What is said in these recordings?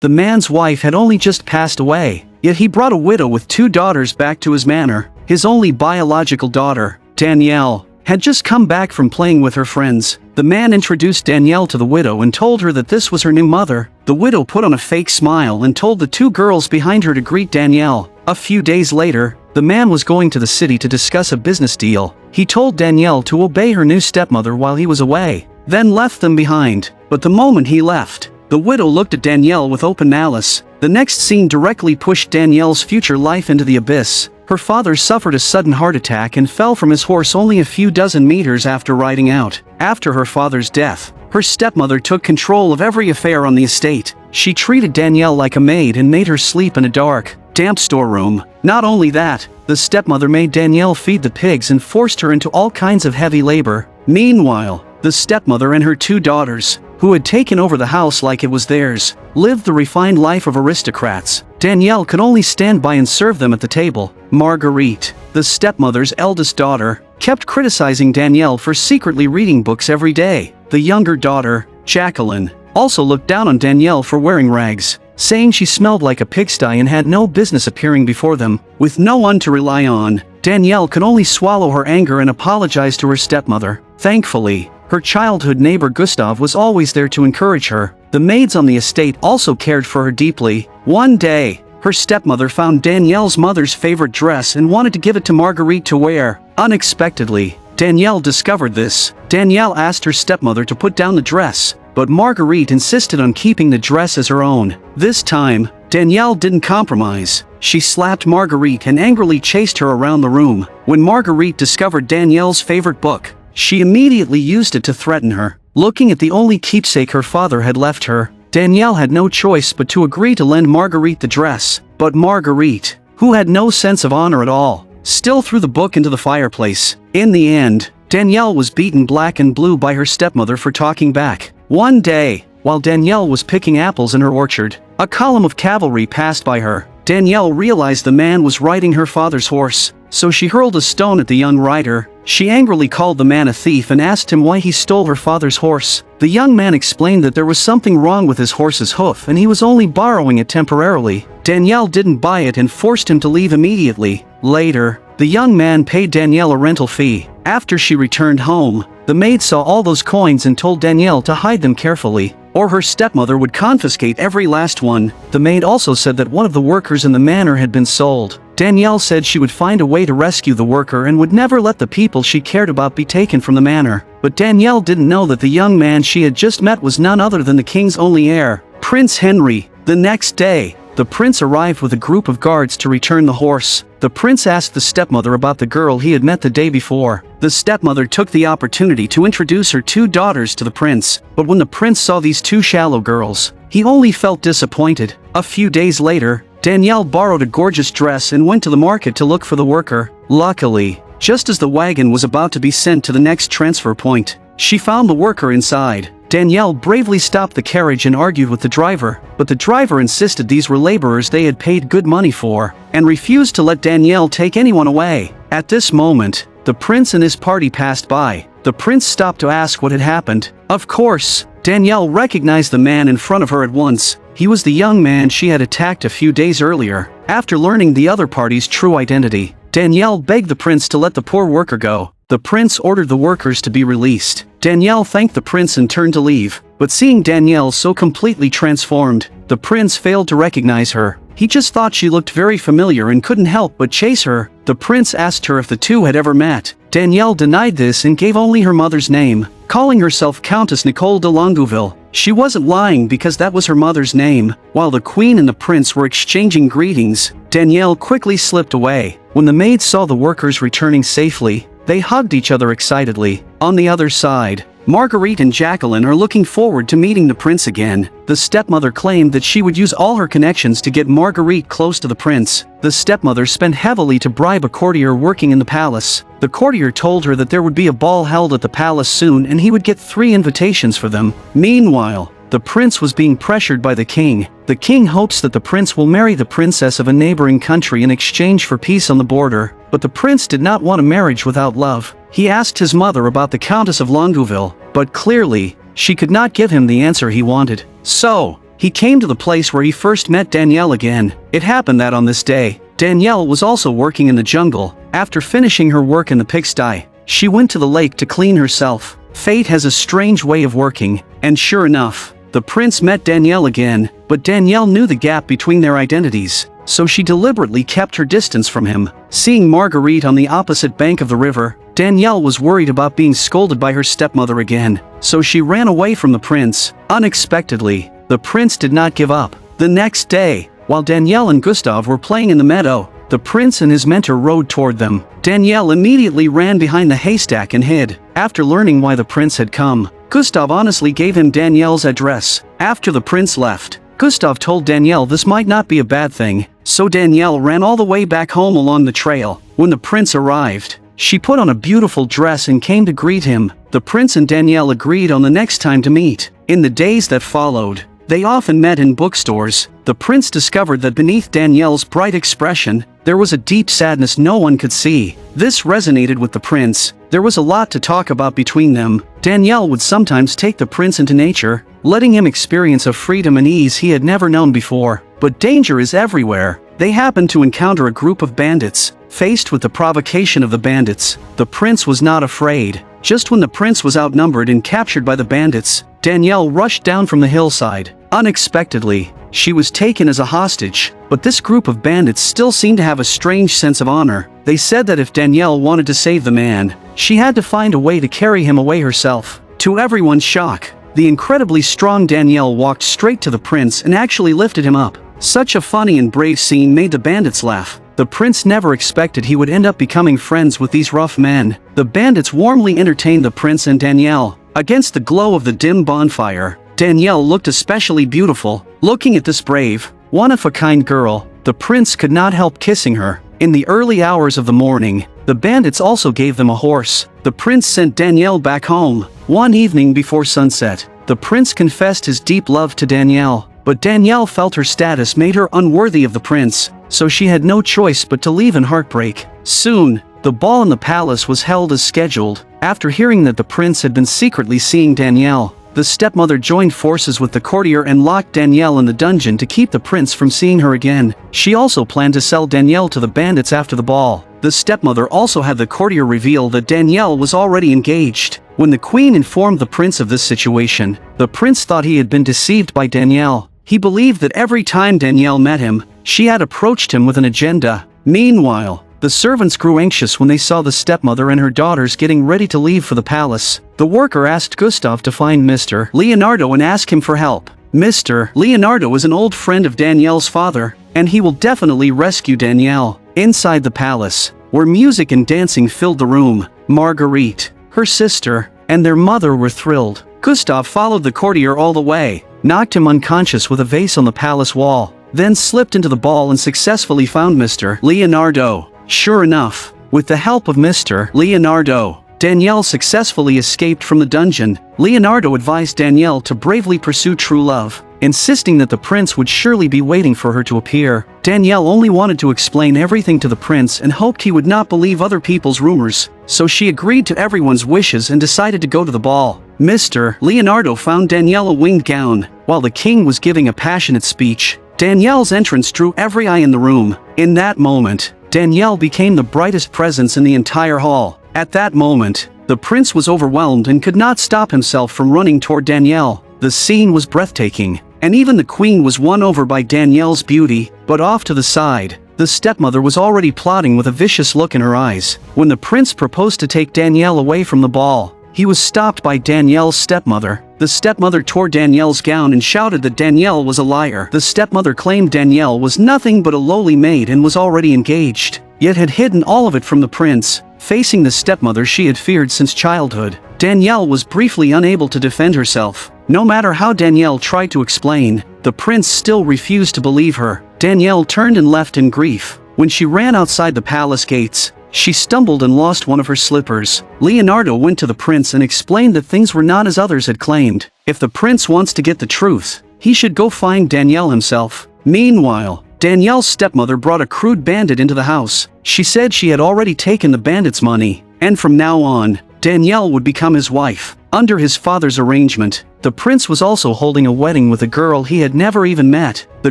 The man's wife had only just passed away, yet he brought a widow with 2 daughters back to his manor. His only biological daughter, Danielle, had just come back from playing with her friends. The man introduced Danielle to the widow and told her that this was her new mother. The widow put on a fake smile and told the 2 girls behind her to greet Danielle. A few days later, the man was going to the city to discuss a business deal. He told Danielle to obey her new stepmother while he was away, then left them behind. But the moment he left, the widow looked at Danielle with open malice. The next scene directly pushed Danielle's future life into the abyss. Her father suffered a sudden heart attack and fell from his horse only a few dozen meters after riding out. After her father's death, her stepmother took control of every affair on the estate. She treated Danielle like a maid and made her sleep in a dark, damp storeroom. Not only that, the stepmother made Danielle feed the pigs and forced her into all kinds of heavy labor. Meanwhile, the stepmother and her 2 daughters, who had taken over the house like it was theirs, lived the refined life of aristocrats. Danielle could only stand by and serve them at the table. Marguerite, the stepmother's eldest daughter, kept criticizing Danielle for secretly reading books every day. The younger daughter, Jacqueline, also looked down on Danielle for wearing rags, saying she smelled like a pigsty and had no business appearing before them. With no one to rely on, Danielle could only swallow her anger and apologize to her stepmother. Thankfully, her childhood neighbor Gustav was always there to encourage her. The maids on the estate also cared for her deeply. One day, her stepmother found Danielle's mother's favorite dress and wanted to give it to Marguerite to wear. Unexpectedly, Danielle discovered this. Danielle asked her stepmother to put down the dress, but Marguerite insisted on keeping the dress as her own. This time, Danielle didn't compromise. She slapped Marguerite and angrily chased her around the room. When Marguerite discovered Danielle's favorite book, she immediately used it to threaten her. Looking at the only keepsake her father had left her, Danielle had no choice but to agree to lend Marguerite the dress. But Marguerite, who had no sense of honor at all, still threw the book into the fireplace. In the end, Danielle was beaten black and blue by her stepmother for talking back. One day, while Danielle was picking apples in her orchard, a column of cavalry passed by her. Danielle realized the man was riding her father's horse, so she hurled a stone at the young rider. She angrily called the man a thief and asked him why he stole her father's horse. The young man explained that there was something wrong with his horse's hoof and he was only borrowing it temporarily. Danielle didn't buy it and forced him to leave immediately. Later, the young man paid Danielle a rental fee. After she returned home, the maid saw all those coins and told Danielle to hide them carefully, or her stepmother would confiscate every last one. The maid also said that one of the workers in the manor had been sold. Danielle said she would find a way to rescue the worker and would never let the people she cared about be taken from the manor. But Danielle didn't know that the young man she had just met was none other than the king's only heir, Prince Henry. The next day, the prince arrived with a group of guards to return the horse. The prince asked the stepmother about the girl he had met the day before. The stepmother took the opportunity to introduce her 2 daughters to the prince, but when the prince saw these 2 shallow girls, he only felt disappointed. A few days later, Danielle borrowed a gorgeous dress and went to the market to look for the worker. Luckily, just as the wagon was about to be sent to the next transfer point, she found the worker inside. Danielle bravely stopped the carriage and argued with the driver, but the driver insisted these were laborers they had paid good money for, and refused to let Danielle take anyone away. At this moment, the prince and his party passed by. The prince stopped to ask what had happened. Of course, Danielle recognized the man in front of her at once. He was the young man she had attacked a few days earlier. After learning the other party's true identity, Danielle begged the prince to let the poor worker go. The prince ordered the workers to be released. Danielle thanked the prince and turned to leave, but seeing Danielle so completely transformed, the prince failed to recognize her. He just thought she looked very familiar and couldn't help but chase her. The prince asked her if the 2 had ever met. Danielle denied this and gave only her mother's name, calling herself Countess Nicole de Longueville. She wasn't lying because that was her mother's name. While the queen and the prince were exchanging greetings, Danielle quickly slipped away. When the maids saw the workers returning safely, they hugged each other excitedly. On the other side, Marguerite and Jacqueline are looking forward to meeting the prince again. The stepmother claimed that she would use all her connections to get Marguerite close to the prince. The stepmother spent heavily to bribe a courtier working in the palace. The courtier told her that there would be a ball held at the palace soon and he would get 3 invitations for them. Meanwhile, the prince was being pressured by the king. The king hopes that the prince will marry the princess of a neighboring country in exchange for peace on the border. But the prince did not want a marriage without love. He asked his mother about the Countess of Longueville, but clearly, she could not give him the answer he wanted. So, he came to the place where he first met Danielle again. It happened that on this day, Danielle was also working in the jungle. After finishing her work in the pigsty, she went to the lake to clean herself. Fate has a strange way of working, and sure enough, the prince met Danielle again, but Danielle knew the gap between their identities, so she deliberately kept her distance from him. Seeing Marguerite on the opposite bank of the river, Danielle was worried about being scolded by her stepmother again, so she ran away from the prince. Unexpectedly, the prince did not give up. The next day, while Danielle and Gustav were playing in the meadow, the prince and his mentor rode toward them. Danielle immediately ran behind the haystack and hid. After learning why the prince had come, Gustav honestly gave him Danielle's address. After the prince left, Gustav told Danielle this might not be a bad thing, so Danielle ran all the way back home along the trail. When the prince arrived, she put on a beautiful dress and came to greet him. The prince and Danielle agreed on the next time to meet. In the days that followed, they often met in bookstores. The prince discovered that beneath Danielle's bright expression, there was a deep sadness no one could see. This resonated with the prince. There was a lot to talk about between them. Danielle would sometimes take the prince into nature, letting him experience a freedom and ease he had never known before. But danger is everywhere. They happened to encounter a group of bandits. Faced with the provocation of the bandits, the prince was not afraid. Just when the prince was outnumbered and captured by the bandits, Danielle rushed down from the hillside. Unexpectedly, she was taken as a hostage, but this group of bandits still seemed to have a strange sense of honor. They said that if Danielle wanted to save the man, she had to find a way to carry him away herself. To everyone's shock, the incredibly strong Danielle walked straight to the prince and actually lifted him up. Such a funny and brave scene made the bandits laugh. The prince never expected he would end up becoming friends with these rough men. The bandits warmly entertained the prince and Danielle. Against the glow of the dim bonfire, Danielle looked especially beautiful. Looking at this brave, one-of-a-kind girl, the prince could not help kissing her. In the early hours of the morning, the bandits also gave them a horse. The prince sent Danielle back home. One evening before sunset, the prince confessed his deep love to Danielle, but Danielle felt her status made her unworthy of the prince, so she had no choice but to leave in heartbreak. Soon, the ball in the palace was held as scheduled. After hearing that the prince had been secretly seeing Danielle, the stepmother joined forces with the courtier and locked Danielle in the dungeon to keep the prince from seeing her again. She also planned to sell Danielle to the bandits after the ball. The stepmother also had the courtier reveal that Danielle was already engaged. When the queen informed the prince of this situation, the prince thought he had been deceived by Danielle. He believed that every time Danielle met him, she had approached him with an agenda. Meanwhile, the servants grew anxious when they saw the stepmother and her daughters getting ready to leave for the palace. The worker asked Gustav to find Mr. Leonardo and ask him for help. Mr. Leonardo is an old friend of Danielle's father, and he will definitely rescue Danielle. Inside the palace, where music and dancing filled the room, Marguerite, her sister, and their mother were thrilled. Gustav followed the courtier all the way, knocked him unconscious with a vase on the palace wall, then slipped into the ball and successfully found Mr. Leonardo. Sure enough, with the help of Mr. Leonardo, Danielle successfully escaped from the dungeon. Leonardo advised Danielle to bravely pursue true love, insisting that the prince would surely be waiting for her to appear. Danielle only wanted to explain everything to the prince and hoped he would not believe other people's rumors, so she agreed to everyone's wishes and decided to go to the ball. Mr. Leonardo found Danielle a winged gown. While the king was giving a passionate speech, Danielle's entrance drew every eye in the room. In that moment, Danielle became the brightest presence in the entire hall. At that moment, the prince was overwhelmed and could not stop himself from running toward Danielle. The scene was breathtaking, and even the queen was won over by Danielle's beauty. But off to the side, the stepmother was already plotting with a vicious look in her eyes. When the prince proposed to take Danielle away from the ball, he was stopped by Danielle's stepmother. The stepmother tore Danielle's gown and shouted that Danielle was a liar. The stepmother claimed Danielle was nothing but a lowly maid and was already engaged, yet had hidden all of it from the prince. Facing the stepmother she had feared since childhood, Danielle was briefly unable to defend herself. No matter how Danielle tried to explain, the prince still refused to believe her. Danielle turned and left in grief. When she ran outside the palace gates, she stumbled and lost one of her slippers. Leonardo went to the prince and explained that things were not as others had claimed. If the prince wants to get the truth, he should go find Danielle himself. Meanwhile, Danielle's stepmother brought a crude bandit into the house. She said she had already taken the bandit's money, and from now on, Danielle would become his wife. Under his father's arrangement, the prince was also holding a wedding with a girl he had never even met. The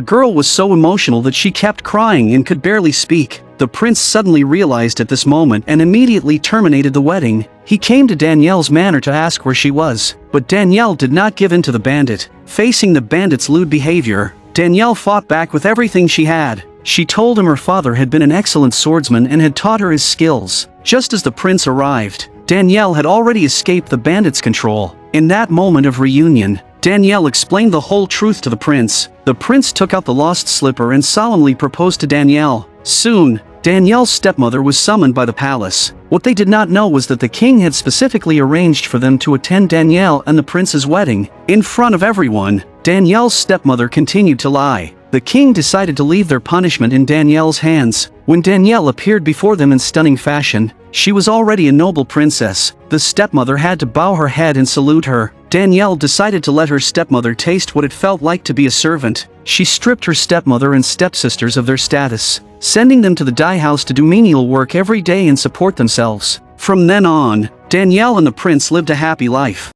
girl was so emotional that she kept crying and could barely speak. The prince suddenly realized at this moment and immediately terminated the wedding. He came to Danielle's manor to ask where she was, but Danielle did not give in to the bandit. Facing the bandit's lewd behavior, Danielle fought back with everything she had. She told him her father had been an excellent swordsman and had taught her his skills. Just as the prince arrived, Danielle had already escaped the bandit's control. In that moment of reunion, Danielle explained the whole truth to the prince. The prince took out the lost slipper and solemnly proposed to Danielle. Soon, Danielle's stepmother was summoned by the palace. What they did not know was that the king had specifically arranged for them to attend Danielle and the prince's wedding. In front of everyone, Danielle's stepmother continued to lie. The king decided to leave their punishment in Danielle's hands. When Danielle appeared before them in stunning fashion, she was already a noble princess. The stepmother had to bow her head and salute her. Danielle decided to let her stepmother taste what it felt like to be a servant. She stripped her stepmother and stepsisters of their status, sending them to the dye house to do menial work every day and support themselves. From then on, Danielle and the prince lived a happy life.